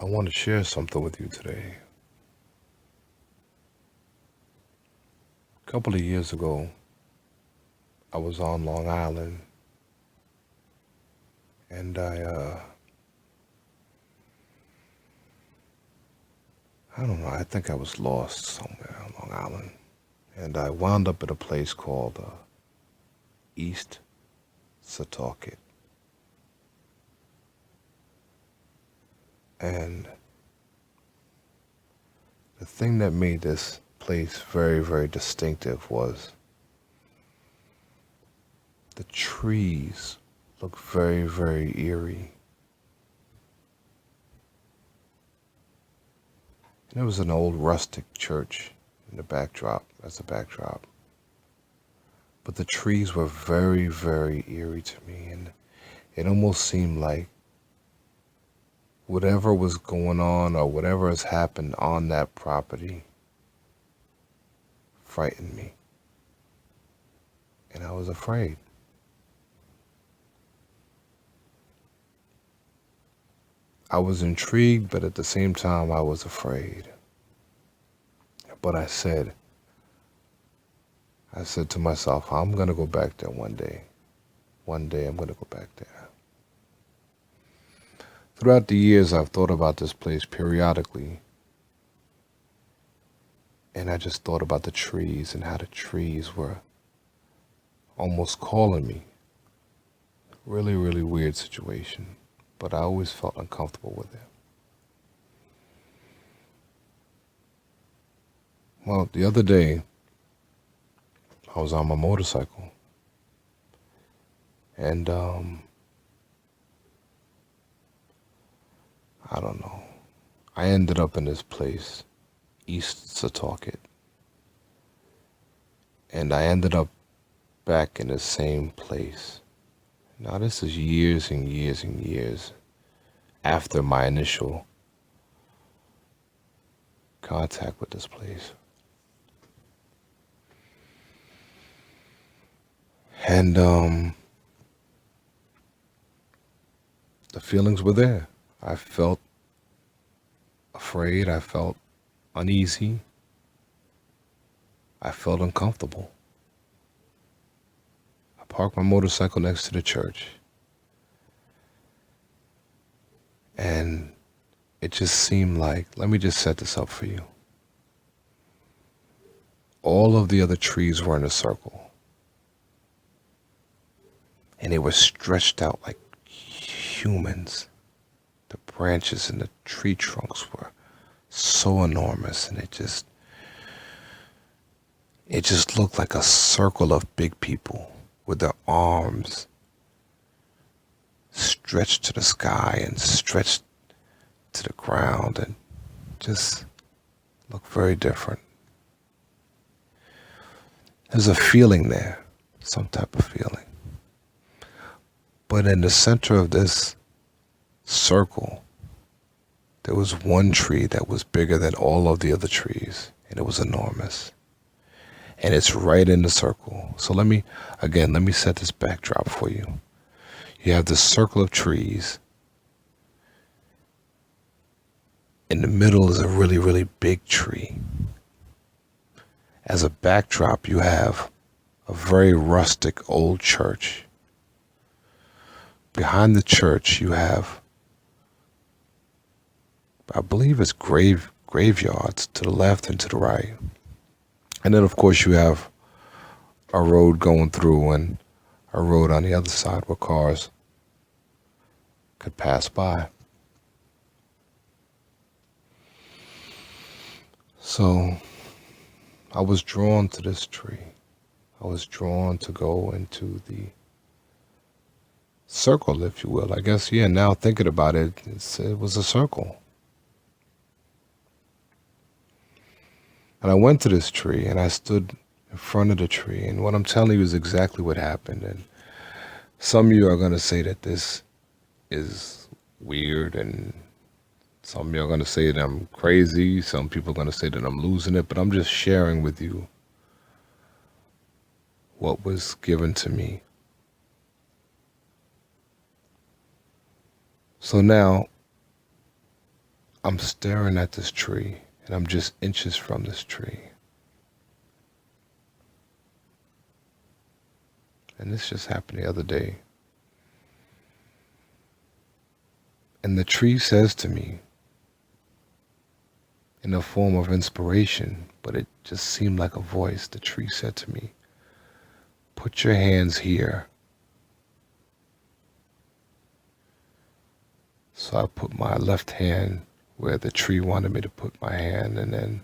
I want to share something with you today. A couple of years ago, I was on Long Island and I don't know, I think I was lost somewhere on Long Island. And I wound up at a place called East Setauket. And the thing that made this place very, very distinctive was the trees look very, very eerie. And there was an old rustic church in the backdrop, as a backdrop. But the trees were very, very eerie to me, and it almost seemed like whatever was going on or whatever has happened on that property frightened me. And I was afraid. I was intrigued, but at the same time, I was afraid. But I said to myself, I'm going to go back there one day. One day I'm going to go back there. Throughout the years, I've thought about this place periodically. And I just thought about the trees and how the trees were almost calling me. Really, really weird situation. But I always felt uncomfortable with it. Well, the other day, I was on my motorcycle. And, I don't know. I ended up in this place, East Setauket. And I ended up back in the same place. Now, this is years and years and years after my initial contact with this place. And the feelings were there. I felt afraid. I felt uneasy. I felt uncomfortable. I parked my motorcycle next to the church. And it just seemed like, let me just set this up for you. All of the other trees were in a circle. And they were stretched out like humans. The branches and the tree trunks were so enormous, and it just looked like a circle of big people with their arms stretched to the sky and stretched to the ground, and just looked very different. There's a feeling there, some type of feeling. But in the center of this circle, there was one tree that was bigger than all of the other trees, and it was enormous. And it's right in the circle. So let me set this backdrop for you. You have this circle of trees. In the middle is a really, really big tree. As a backdrop, you have a very rustic old church. Behind the church, you have, I believe it's graveyards to the left and to the right. And then, of course, you have a road going through and a road on the other side where cars could pass by. So I was drawn to this tree. I was drawn to go into the circle, if you will. I guess, yeah, now thinking about it, it was a circle. And I went to this tree and I stood in front of the tree. And what I'm telling you is exactly what happened. And some of you are going to say that this is weird, and some of you are going to say that I'm crazy. Some people are going to say that I'm losing it. But I'm just sharing with you what was given to me. So now I'm staring at this tree, and I'm just inches from this tree. And this just happened the other day. And the tree says to me, in a form of inspiration, but it just seemed like a voice, the tree said to me, put your hands here. So I put my left hand where the tree wanted me to put my hand, and then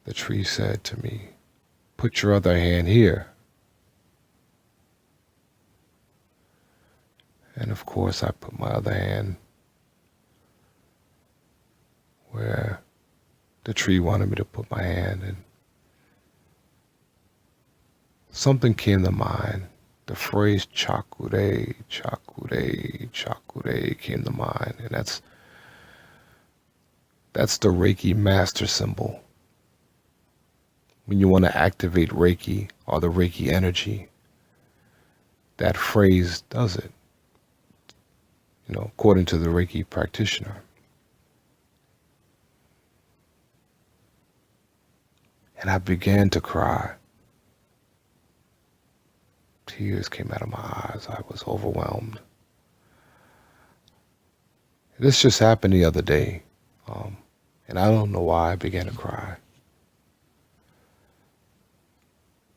the tree said to me, put your other hand here. And of course I put my other hand where the tree wanted me to put my hand, and something came to mind. The phrase Chakure, Chakure, Chakure came to mind, and that's the Reiki master symbol. When you want to activate Reiki or the Reiki energy, that phrase does it, according to the Reiki practitioner. And I began to cry. Tears came out of my eyes. I was overwhelmed. This just happened the other day, and I don't know why I began to cry.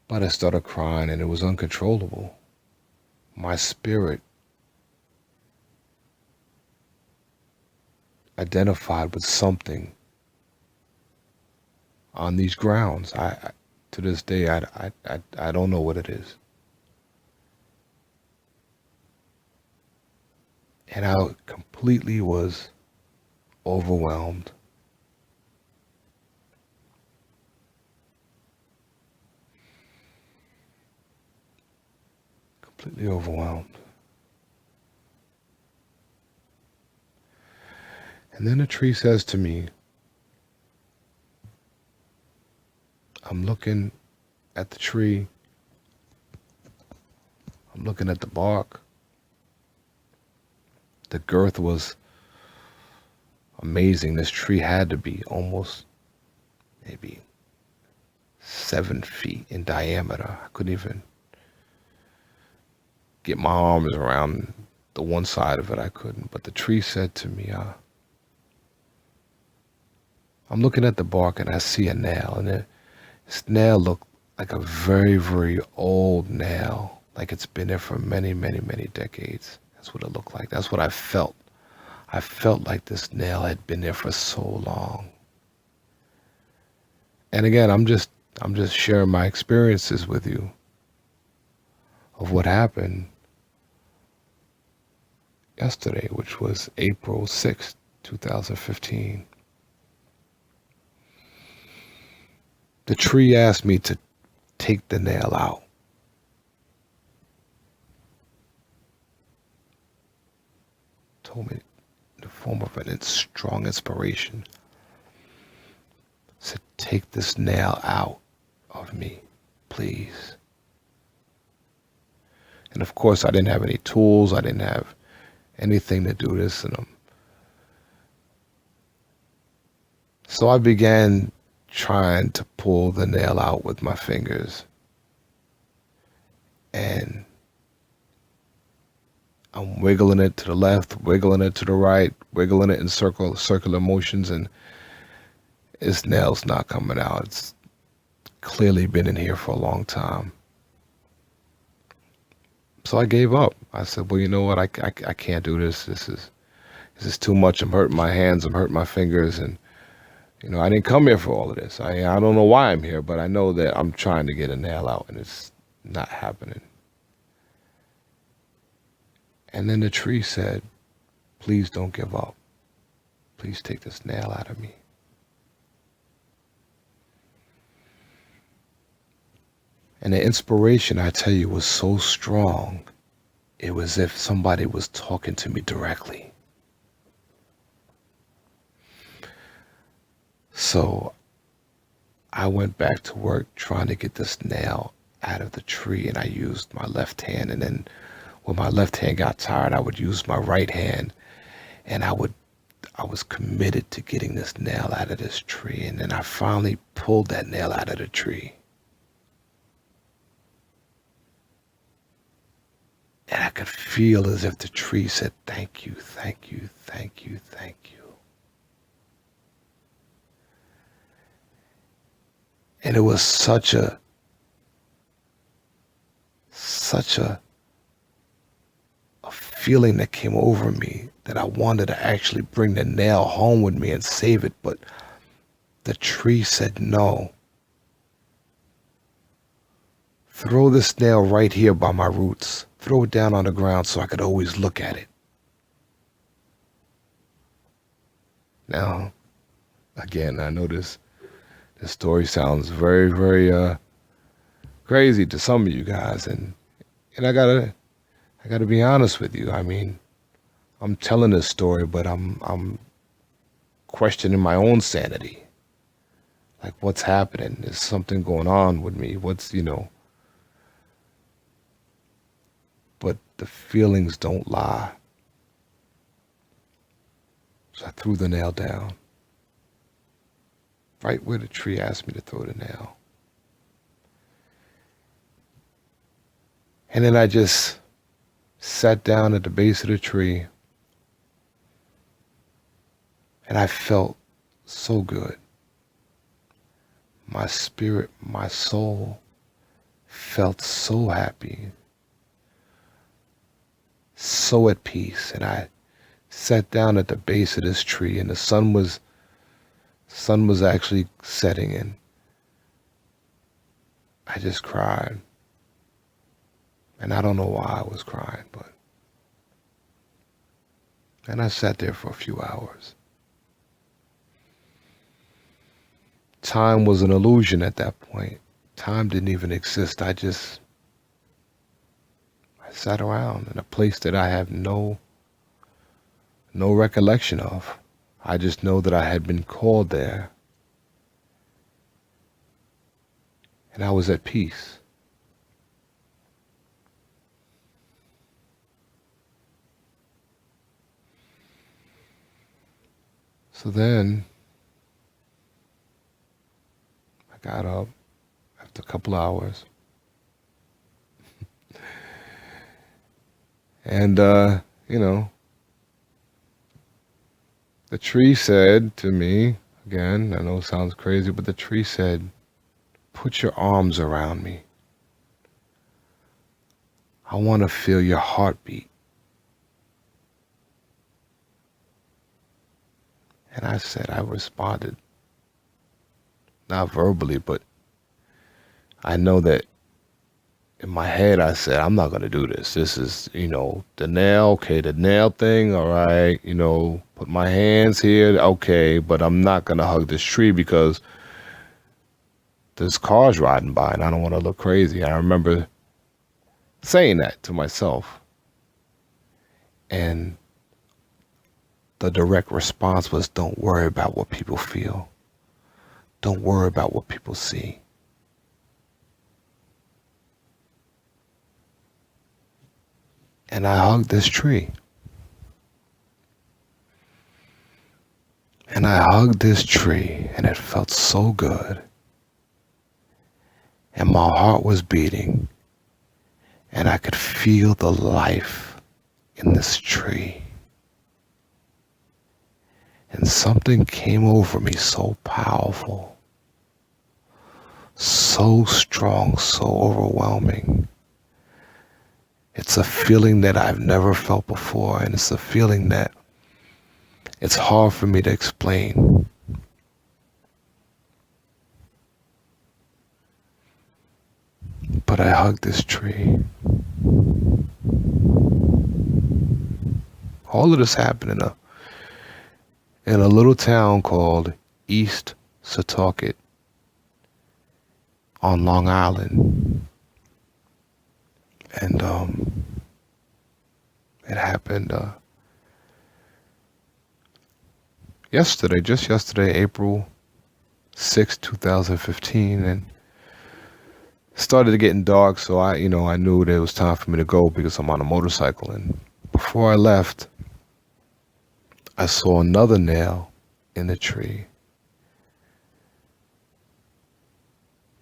But I started crying, and it was uncontrollable. My spirit identified with something on these grounds. To this day, I don't know what it is. And I completely was overwhelmed. Completely overwhelmed. And then the tree says to me, I'm looking at the tree, I'm looking at the bark. The girth was amazing. This tree had to be almost maybe 7 feet in diameter. I couldn't even get my arms around the one side of it. I couldn't. But the tree said to me, I'm looking at the bark and I see a nail, and this nail looked like a very, very old nail, like it's been there for many, many, many decades. That's what it looked like. That's what I felt. I felt like this nail had been there for so long. And again, I'm just sharing my experiences with you of what happened yesterday, which was April 6th, 2015. The tree asked me to take the nail out. Told me in the form of a strong inspiration, said, take this nail out of me, please. And of course, I didn't have any tools. I didn't have anything to do this. So I began trying to pull the nail out with my fingers. And I'm wiggling it to the left, wiggling it to the right, wiggling it in circular motions, and this nail's not coming out. It's clearly been in here for a long time. So I gave up. I said, well, you know what? I can't do this. This is too much. I'm hurting my hands. I'm hurting my fingers. And, I didn't come here for all of this. I don't know why I'm here, but I know that I'm trying to get a nail out, and it's not happening. And then the tree said, please don't give up. Please take this nail out of me. And the inspiration, I tell you, was so strong. It was as if somebody was talking to me directly. So I went back to work trying to get this nail out of the tree, and I used my left hand. And then when my left hand got tired, I would use my right hand, and I would I was committed to getting this nail out of this tree. And then I finally pulled that nail out of the tree. And I could feel as if the tree said, thank you, thank you, thank you, thank you. And it was such a feeling that came over me that I wanted to actually bring the nail home with me and save it. But the tree said, no. Throw this nail right here by my roots. Throw it down on the ground so I could always look at it. Now, again, I know this story sounds very, very crazy to some of you guys, and I gotta be honest with you. I mean, I'm telling this story, but I'm questioning my own sanity. Like, what's happening? Is something going on with me? But the feelings don't lie. So I threw the nail down, right where the tree asked me to throw the nail. And then I just sat down at the base of the tree, and I felt so good. My spirit, my soul felt so happy, so at peace. And I sat down at the base of this tree, and the sun was actually setting, and I just cried. And I don't know why I was crying, and I sat there for a few hours. Time was an illusion at that point. Time didn't even exist. I sat around in a place that I have no recollection of. I just know that I had been called there, and I was at peace. So then I got up after a couple hours, and the tree said to me, again, I know it sounds crazy, but the tree said, put your arms around me. I want to feel your heartbeat. And I responded, not verbally, but I know that in my head I said, I'm not going to do this. This is, the nail, okay, the nail thing, all right, put my hands here, okay, but I'm not going to hug this tree because there's cars riding by and I don't want to look crazy. I remember saying that to myself. And the direct response was, don't worry about what people feel. Don't worry about what people see. And I hugged this tree. And I hugged this tree, and it felt so good. And my heart was beating, and I could feel the life in this tree. And something came over me so powerful, so strong, so overwhelming. It's a feeling that I've never felt before, and it's a feeling that it's hard for me to explain. But I hugged this tree. All of this happened in a little town called East Setauket on Long Island. And it happened just yesterday, April 6, 2015, and it started getting dark, so I knew that it was time for me to go because I'm on a motorcycle. And before I left, I saw another nail in the tree,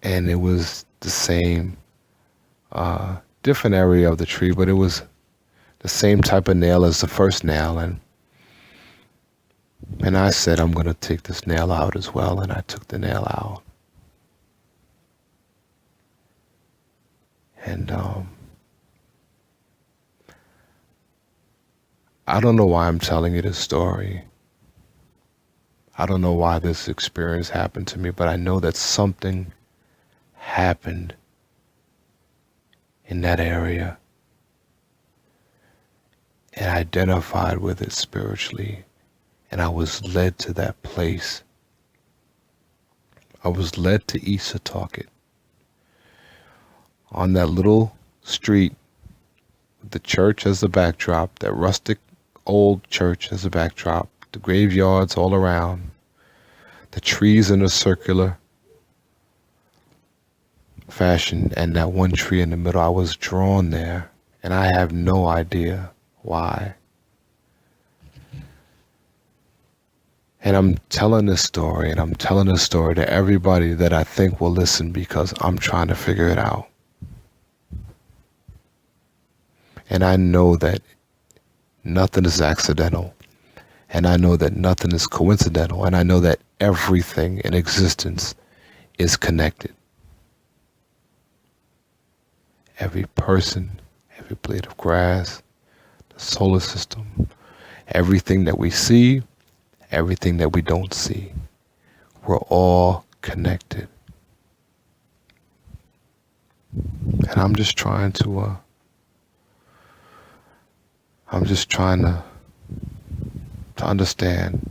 and it was the same, different area of the tree, but it was the same type of nail as the first nail. And I said, I'm going to take this nail out as well, and I took the nail out. And I don't know why I'm telling you this story. I don't know why this experience happened to me, but I know that something happened in that area and I identified with it spiritually, and I was led to that place. I was led to East Setauket on that little street with the church as the backdrop, that rustic old church as a backdrop, the graveyards all around, the trees in a circular fashion, and that one tree in the middle. I was drawn there, and I have no idea why. And I'm telling this story, and I'm telling this story to everybody that I think will listen, because I'm trying to figure it out. And I know that nothing is accidental. And I know that nothing is coincidental. And I know that everything in existence is connected. Every person, every blade of grass, the solar system, everything that we see, everything that we don't see, we're all connected. And I'm just trying to understand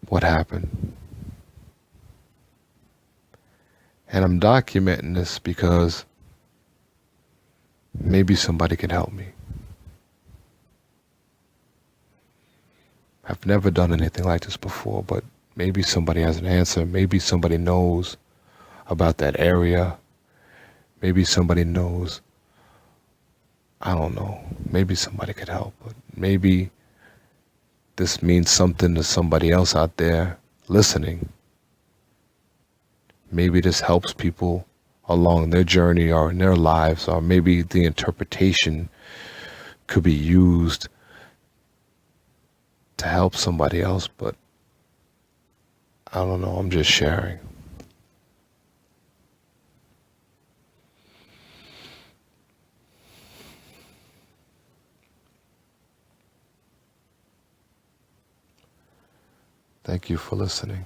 what happened. And I'm documenting this because maybe somebody can help me. I've never done anything like this before, but maybe somebody has an answer. Maybe somebody knows about that area. Maybe somebody knows. I don't know. Maybe somebody could help, but maybe this means something to somebody else out there listening. Maybe this helps people along their journey or in their lives, or maybe the interpretation could be used to help somebody else, but I don't know. I'm just sharing. Thank you for listening.